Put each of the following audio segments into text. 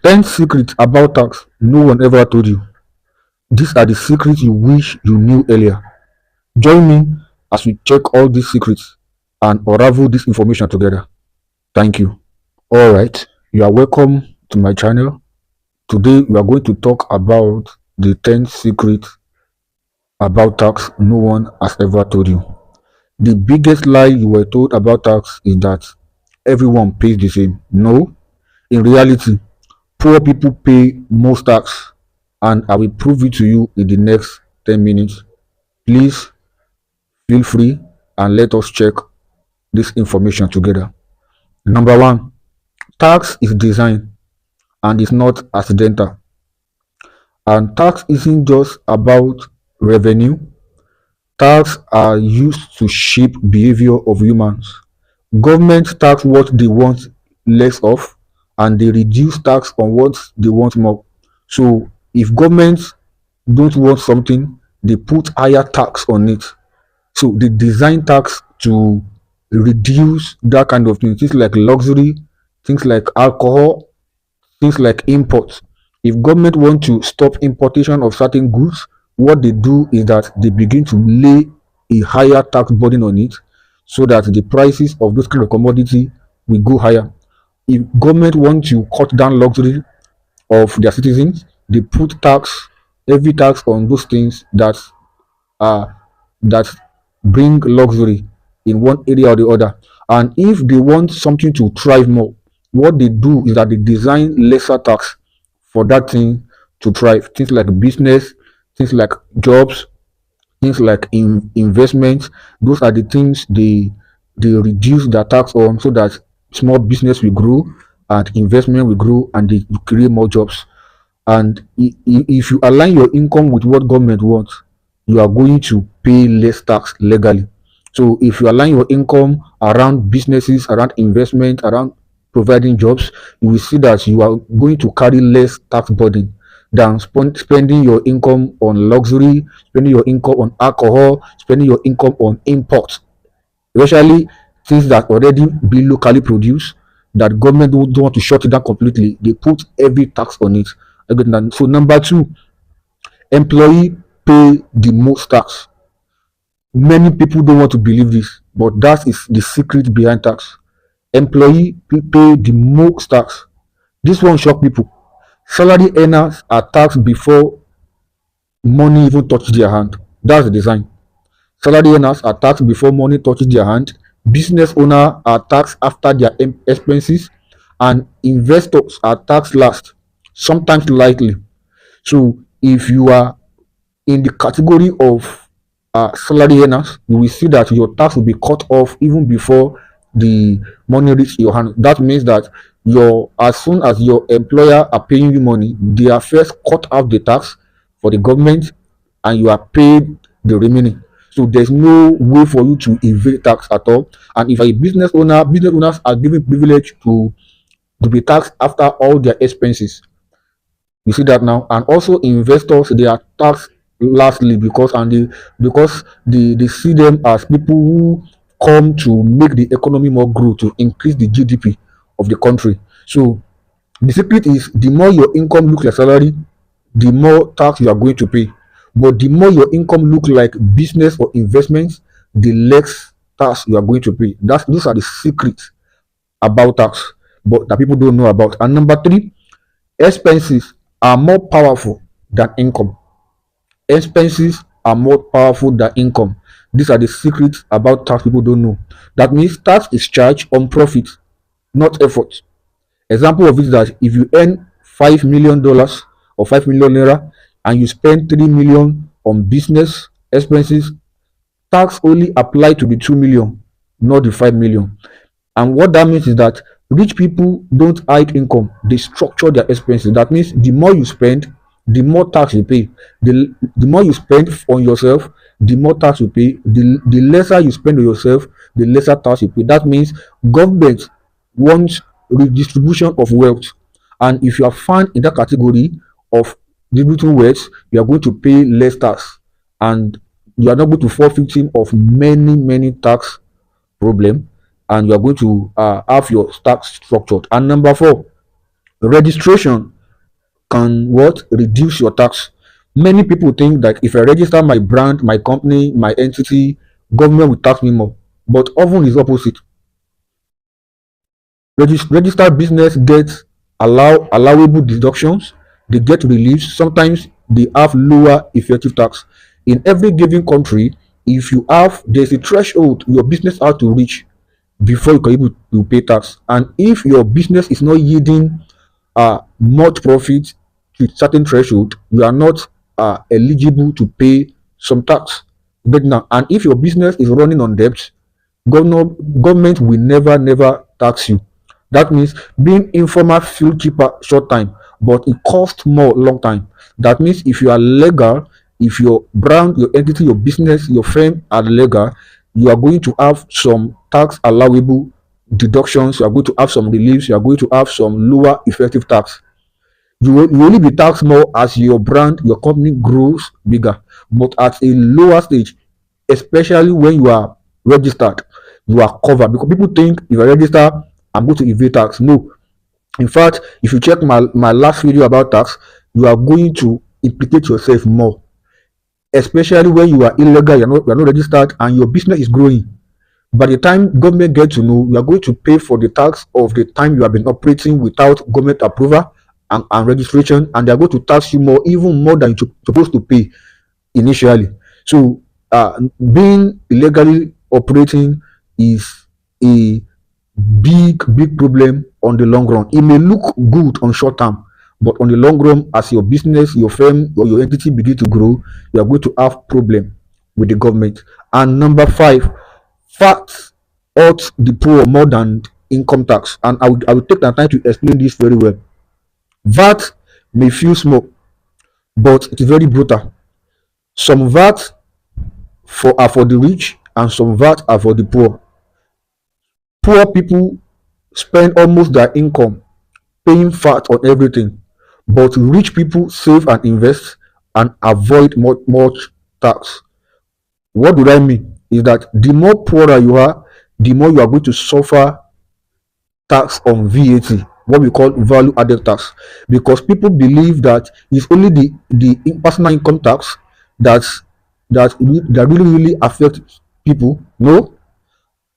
10 secrets about tax no one ever told you. These are the secrets you wish you knew earlier. Join me as we check all these secrets and unravel this information together. Thank you. Alright, you are welcome to my channel. Today we are going to talk about the 10 secrets about tax no one has ever told you. The biggest lie you were told about tax is that everyone pays the same. No, in reality, poor people pay most tax, and I will prove it to you in the next 10 minutes. Please feel free and let us check this information together. Number one, tax is design and is not accidental. And tax isn't just about revenue. Tax are used to shape behavior of humans. Government tax what they want less of, and they reduce tax on what they want more. So if governments don't want something, they put higher tax on it. So they design tax to reduce that kind of thing. Things like luxury, things like alcohol, things like imports. If government want to stop importation of certain goods, what they do is that they begin to lay a higher tax burden on it, so that the prices of those kind of commodity will go higher. If government want to cut down luxury of their citizens, they put tax, heavy tax on those things are that bring luxury in one area or the other. And if they want something to thrive more, what they do is that they design lesser tax for that thing to thrive. Things like business, things like jobs, things like investments. Those are the things they reduce the tax on, so that small business will grow and investment will grow and they will create more jobs. And if you align your income with what government wants, you are going to pay less tax legally. So if you align your income around businesses, around investment, around providing jobs, you will see that you are going to carry less tax burden than spending your income on luxury, spending your income on alcohol, spending your income on imports, especially things that already be locally produced, that government don't want to shut it down completely. They put heavy tax on it. So number two, employee pay the most tax. Many people don't want to believe this, but that is the secret behind tax. Employee pay the most tax. This one shock people. Salary earners are taxed before money even touches their hand. That's the design. Salary earners are taxed before money touches their hand. Business owners are taxed after their expenses, and investors are taxed last, sometimes lightly. So if you are in the category of salary earners, you will see that your tax will be cut off even before the money reaches your hand. That means that as soon as your employer are paying you money, they are first cut off the tax for the government, and you are paid the remaining. So there's no way for you to evade tax at all. And if you're a business owner, business owners are given privilege to be taxed after all their expenses. You see that now. And also investors, they are taxed lastly, because they see them as people who come to make the economy more grow, to increase the GDP of the country. So the secret is, the more your income looks like salary, the more tax you are going to pay. But the more your income look like business or investments, the less tax you are going to pay. Those are the secrets about tax, but that people don't know about. And number three, expenses are more powerful than income. Expenses are more powerful than income. These are the secrets about tax people don't know. That means tax is charged on profit, not effort. Example of it is that if you earn $5 million or 5 million naira, and you spend 3 million on business expenses, tax only apply to the 2 million, not the 5 million. And what that means is that rich people don't hide income, they structure their expenses. That means the more you spend, the more tax you pay. The more you spend on yourself, the more tax you pay. The lesser you spend on yourself, the lesser tax you pay. That means government wants redistribution of wealth. And if you are found in that category of distributing wealth, you are going to pay less tax, and you are not going to fall victim of many tax problem, and you are going to have your tax structured. And number four, registration can what reduce your tax. Many people think that if I register my brand, my company, my entity, government will tax me more. But often is opposite. Registered business gets allowable deductions, they get reliefs, sometimes they have lower effective tax. In every given country, if you have there's a threshold your business has to reach before you can able to pay tax. And if your business is not yielding much profit to certain threshold, you are not eligible to pay some tax. But now, and if your business is running on debt, government will never tax you. That means being informal feel cheaper short time, but it costs more long time. That means if you are legal, if your brand, your entity, your business, your firm are legal, you are going to have some tax allowable deductions, you are going to have some reliefs, you are going to have some lower effective tax. You only be taxed more as your brand, your company grows bigger, but at a lower stage, especially when you are registered, you are covered. Because people think if I register, I'm going to evade tax. No. In fact, if you check my last video about tax, you are going to implicate yourself more, especially when you are illegal, you're not registered, and your business is growing. By the time government get to know, you are going to pay for the tax of the time you have been operating without government approval and registration, and they are going to tax you more, even more than you're supposed to pay initially. So, being illegally operating is a big problem on the long run. It may look good on short term, but on the long run, as your business, your firm, or your entity begin to grow, you are going to have problem with the government. And number five, facts hurt the poor more than income tax. And I will take the time to explain this very well. VAT may feel small, but it is very brutal. Some VAT are for the rich, and some VAT are for the poor. Poor people spend almost their income paying VAT on everything, but rich people save and invest and avoid much tax. What do I mean? Is that the more poorer you are, the more you are going to suffer tax on VAT, what we call value added tax, because people believe that it's only the personal income tax that's that really affects people. No,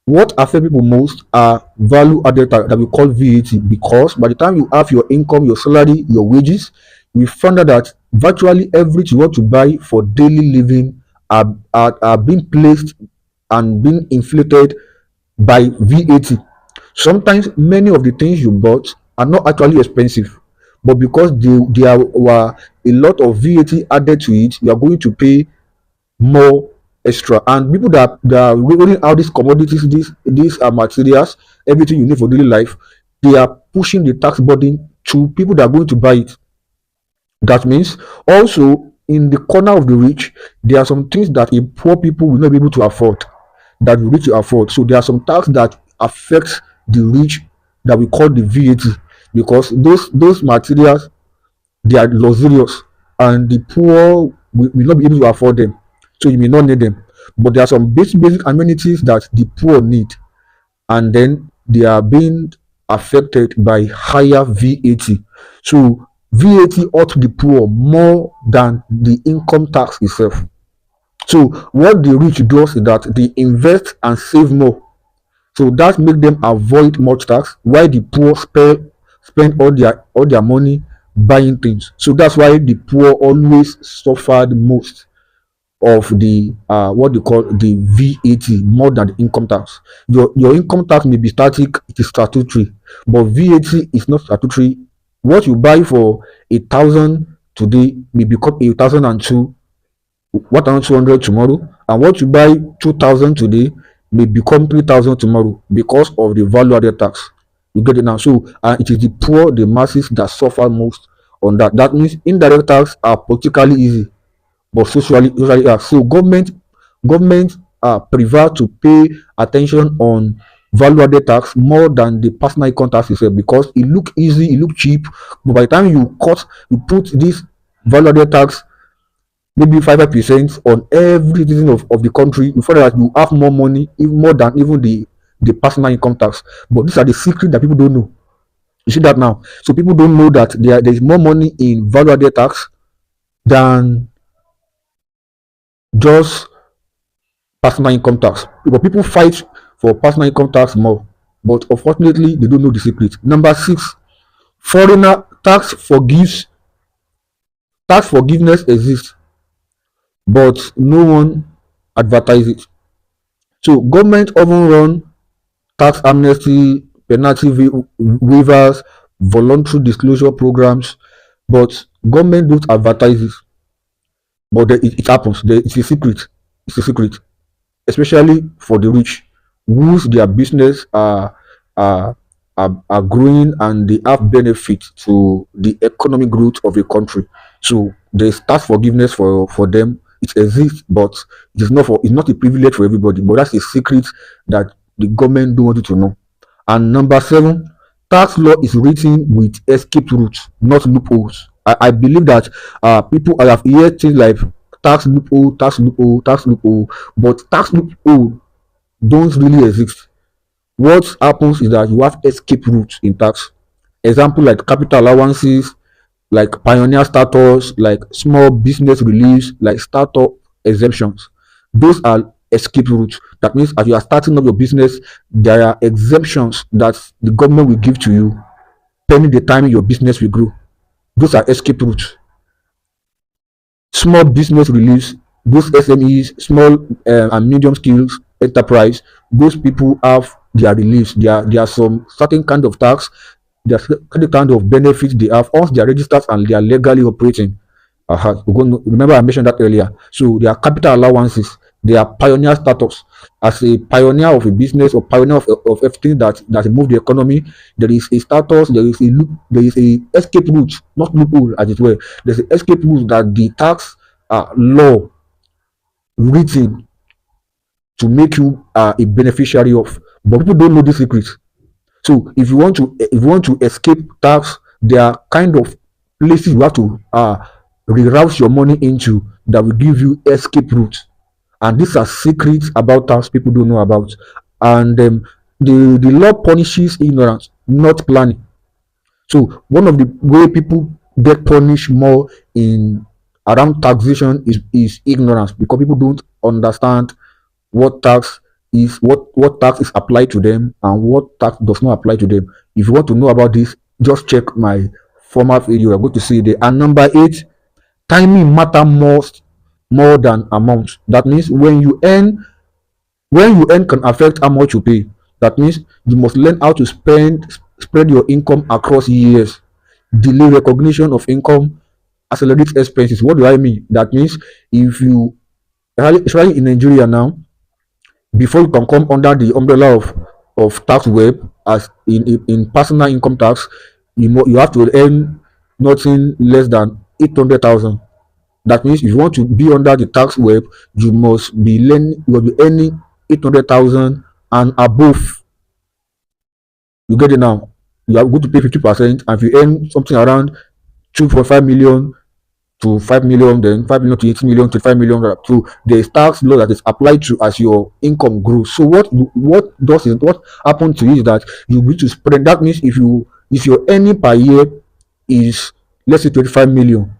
what affect people most are value added tax that we call VAT, because by the time you have your income, your salary, your wages, we found out that virtually everything you want to buy for daily living are being placed and being inflated by VAT. Sometimes many of the things you bought are not actually expensive, but because there were a lot of VAT added to it, you are going to pay more extra. And people that are rolling out these commodities, these are materials, everything you need for daily life, they are pushing the tax burden to people that are going to buy it. That means also in the corner of the rich, there are some things that a poor people will not be able to afford, that the rich will afford. So there are some tax that affects the rich that we call the VAT, because those materials, they are luxurious, and the poor will not be able to afford them. So you may not need them. But there are some basic amenities that the poor need, and then they are being affected by higher VAT. So VAT ought the poor more than the income tax itself. So what the rich does is that they invest and save more. So that make them avoid much tax, while the poor spend all their money buying things. So that's why the poor always suffered most of the what they call the VAT more than the income tax. Your income tax may be static, it is statutory, but VAT is not statutory. What you buy for 1,000 today may become 1,002, 1,200 tomorrow, and what you buy 2,000 today may become 3,000 tomorrow because of the value added tax. You get it now. So it is the poor, the masses that suffer most on that. That means indirect tax are politically easy, but socially are. So government prefer to pay attention on value added tax more than the personal income tax itself, because it look easy, it look cheap, but by the time you put this value added tax maybe 5% on everything of the country, you find that you have more money, even more than even the personal income tax. But these are the secret that people don't know. You see that now? So people don't know that there's more money in value added tax than just personal income tax. But people fight for personal income tax more. But unfortunately, they don't know the secret. Number six, foreigner tax forgiveness exists, but no one advertises it. So government often run tax amnesty, penalty waivers, voluntary disclosure programs, but government don't advertise it. But it happens. It's a secret. It's a secret, especially for the rich, whose their business are growing and they have benefit to the economic growth of a country. So there's tax forgiveness for them. It exists, but it's not a privilege for everybody. But that's a secret that the government don't want you to know. And number seven, tax law is written with escape routes, not loopholes. I believe that people I have heard things like tax loophole, tax loophole, tax loophole, but tax loophole don't really exist. What happens is that you have escape routes in tax. Example like capital allowances, like pioneer status, like small business reliefs, like startup exemptions. Those are escape routes. That means as you are starting up your business, there are exemptions that the government will give to you pending the time your business will grow. Those are escape routes. Small business reliefs, those SMEs, small and medium skills enterprise, those people have their reliefs. There are some certain kind of tax, there are certain kind of benefits they have once they are registered and they are legally operating. Remember I mentioned that earlier. So there are capital allowances, there are pioneer status. As a pioneer of a business or pioneer of everything that move the economy, there is a status, there is a escape route, not loophole as it were. There's an escape route that the tax law written to make you a beneficiary of. But people don't know the secret. So if you want to escape tax, there are kind of places you have to reroute your money into that will give you escape route. And these are secrets about tax people don't know about. And the law punishes ignorance, not planning. So one of the way people get punished more in around taxation is ignorance, because people don't understand what tax what tax is applied to them and what tax does not apply to them. If you want to know about this, just check my former video. You're going to see it. And number eight, timing matter more than amount. That means when you earn can affect how much you pay. That means you must learn how to spread your income across years. Delay recognition of income accelerates expenses. What do I mean? That means if you, especially in Nigeria now, before you can come under the umbrella of tax web as in personal income tax, you have to earn nothing less than 800,000. That means if you want to be under the tax web, you will be earning 800,000 and above. You get it now. You are going to pay 50%, and if you earn something around 2.5 million to 5 million, then 5 million to 18 million to 5 million. So there is tax law that is applied to as your income grows. So what happens to you is that you need to spread. That means if your earning per year is, let's say, 25 million,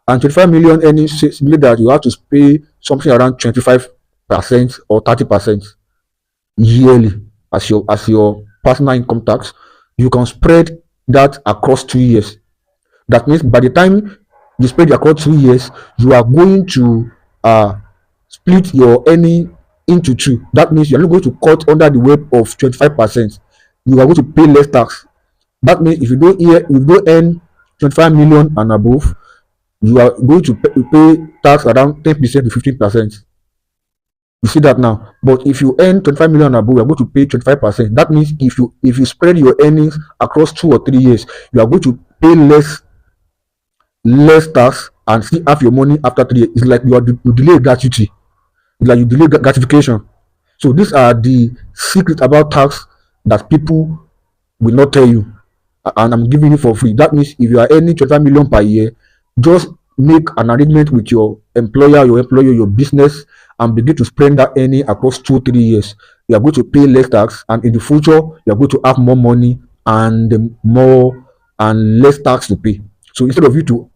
and 25 million earnings means that you have to pay something around 25% or 30% yearly as your personal income tax. You can spread that across 2 years. That means by the time you spread it across 2 years, you are going to split your earning into two. That means you're not going to cut under the weight of 25%. You are going to pay less tax. That means if you don't earn 25 million and above, you are going to pay tax around 10% to 15%. You see that now. But if you earn 25 million and above, you are going to pay 25%. That means if you spread your earnings across 2 or 3 years, you are going to pay less tax and still have your money after 3 years. It's like you delay gratuity. It's like you delay gratification. So these are the secret about tax that people will not tell you, and I'm giving it for free. That means if you are earning 25 million per year, just make an arrangement with your employer, your business, and begin to spread that earning across 2 3 years. You are going to pay less tax, and in the future you are going to have more money and more and less tax to pay. So instead of you to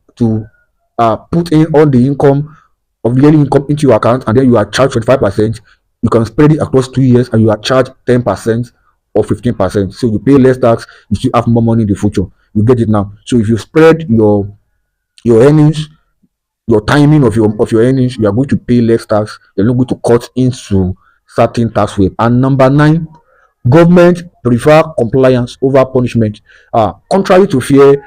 put in all the income of yearly income into your account and then you are charged 25%, you can spread it across 2 years and you are charged 10% or 15%. So you pay less tax, you still have more money in the future. You get it now. So if you spread your earnings, your timing of your earnings, you are going to pay less tax. You're not going to cut into certain tax rate. And number 9, government prefer compliance over punishment. Contrary to fear,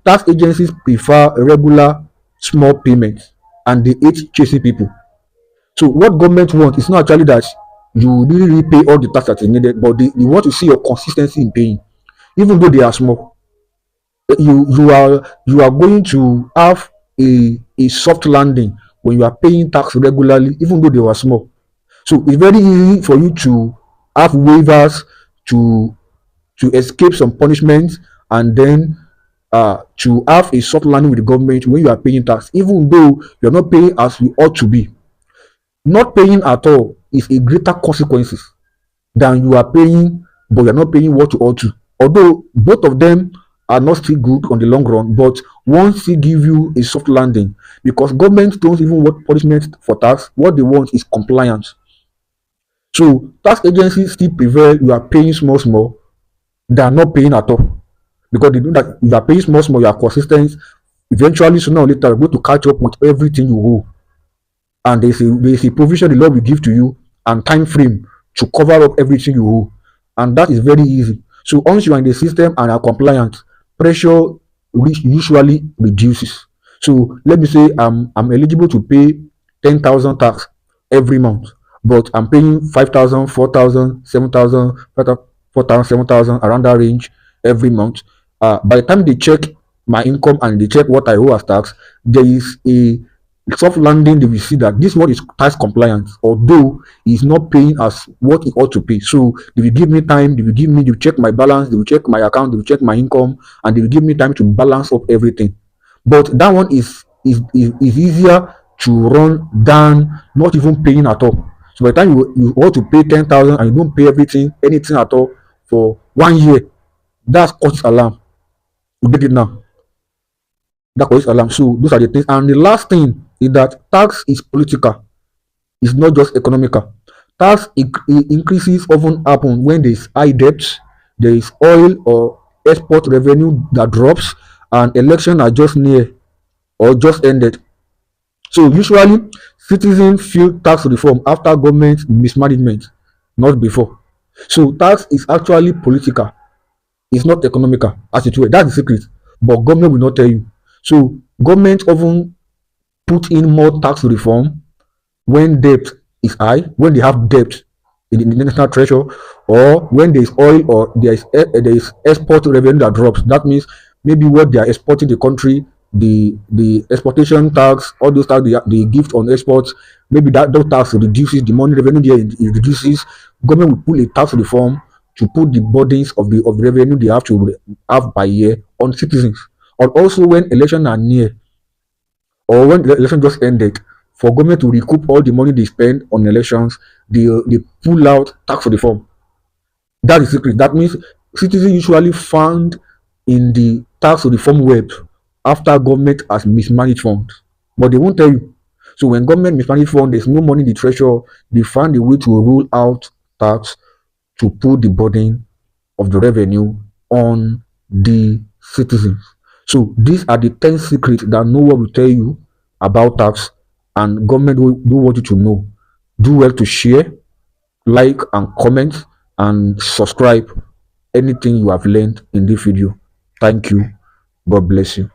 tax agencies prefer regular small payments and they hate chasing people. So what government want is not actually that you really pay all the tax that is needed, but they want to see your consistency in paying, even though they are small. You are going to have a soft landing when you are paying tax regularly, even though they were small. So it's very easy for you to have waivers to to escape some punishment and then to have a soft landing with the government when you are paying tax, even though you're not paying as you ought to be. Not paying at all is a greater consequences than you are paying, but you're not paying what you ought to. Although both of them are not still good on the long run, but one still give you a soft landing because government don't even want punishment for tax. What they want is compliance. So tax agencies still prevail. You are paying small, small. They are not paying at all because they know that you are paying small, small. You are consistent. Eventually, sooner or later, you're going to catch up with everything you owe. And there's a provision the law will give to you and time frame to cover up everything you owe, and that is very easy. So once you are in the system and are compliant, pressure usually reduces. So let me say I'm eligible to pay 10,000 tax every month, but I'm paying 5,000, 4,000, 7,000, 4,000, 7,000 around that range every month. By the time they check my income and they check what I owe as tax, there is a soft landing. They will see that this one is tax compliant, although he's not paying as what he ought to pay. So they will give me time, they will check my balance, they will check my account, they will check my income, and they will give me time to balance up everything. But that one is easier to run than not even paying at all. So by the time you want to pay 10,000 and you don't pay anything at all for 1 year, that's causes alarm. You get it now? That causes alarm. So those are the things. And the last thing is that tax is political. It's not just economical. Tax increases often happen when there is high debt, there is oil or export revenue that drops, and election are just near or just ended. So usually citizens feel tax reform after government mismanagement, not before. So tax is actually political. It's not economical as it were. That's the secret. But government will not tell you. So government often put in more tax reform when debt is high, when they have debt in the national treasure, or when there is oil or there is export revenue that drops. That means maybe what they are exporting the country, the exportation tax, all those tax they give on exports, maybe that those tax reduces the money revenue there, it reduces. Government will pull a tax reform to put the burdens of the revenue they have to have by year on citizens. And also when elections are near, or when the election just ended, for government to recoup all the money they spend on elections, they pull out tax reform. That is secret. That means citizens usually found in the tax reform web after government has mismanaged funds, but they won't tell you. So when government mismanaged funds, there's no money in the treasury. They find a way to rule out tax to put the burden of the revenue on the citizens. So these are the 10 secrets that no one will tell you about tax, and government do want you to know. Do well to share, like, and comment, and subscribe anything you have learned in this video. Thank you. God bless you.